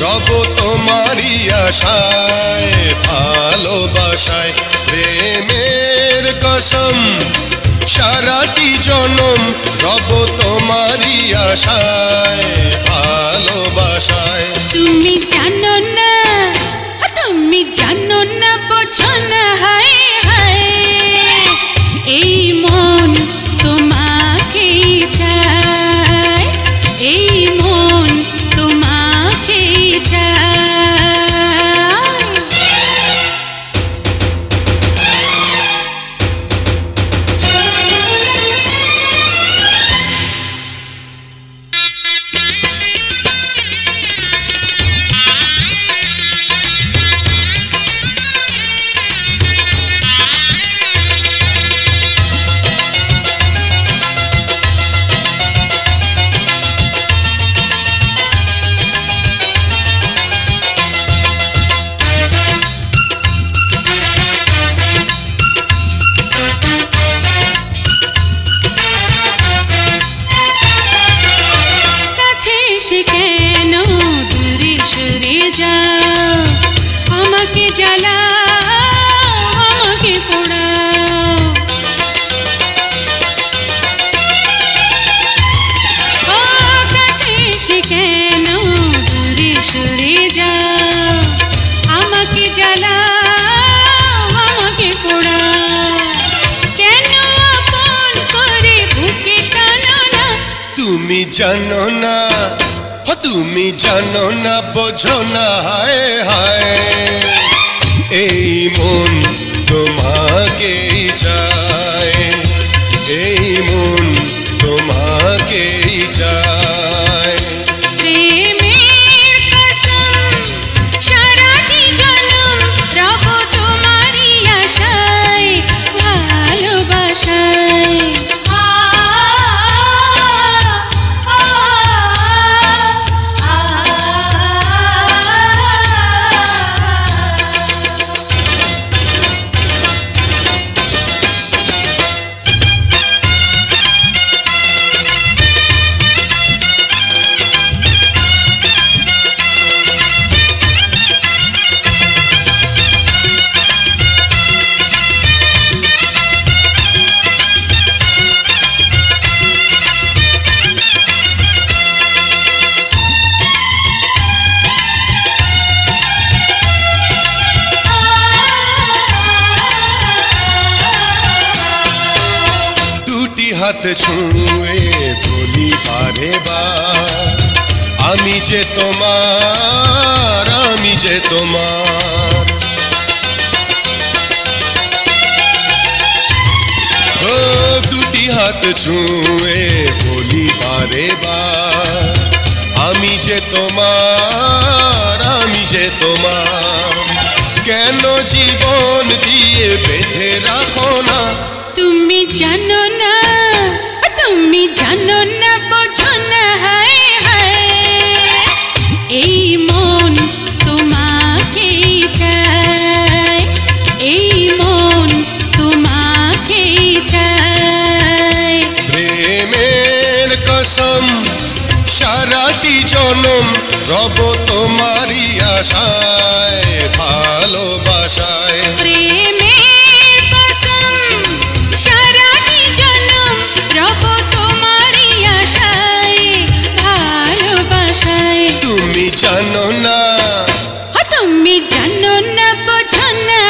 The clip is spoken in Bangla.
রব তোমারই আশায় ভালোবাসায় প্রেমের কসম সারাটি জনম রব তোমারই আশায় ভালোবাসায় তুমি জানো না বোঝো না হায় হায় এই মন তোমাকেই চায় এই মন তোমাকেই সে কেন দূরে সরে যাও আমাকে জ্বালাও আমাকে পোড়াও ও কাছে সে কেন দূরে সরে যাও আমাকে জ্বালাও আমাকে পোড়াও কেন আপন করে বুকে টানো না তুমি জানো না তুমি জানো না বোঝো না হায় হায় এই মন তোমাকেই চায় এই মন তোমাকেই চায় প্রেমের কসম সারাটি জনম রব তোমারই আশায় ভালোবাসায় হাত ছুঁয়ে বলি বারে বার আমি যে তোমার ও দুটি হাত ছুঁয়ে বলি বারে বার আমি যে তোমার কেন জীবন দিয়ে বেঁধে রাখো না তুমি জানো না বোঝো না হায় হায় এই মন তোমাকেই চায় এই মন তোমাকেই চায় প্রেমের কসম সারাটি জনম রব তোমারই আশায় ভালোবাসায় প্রেমের কসম সারাটি জনম রব তোমারই আশায় ভালোবাসায় তুমি জানো না বোঝো না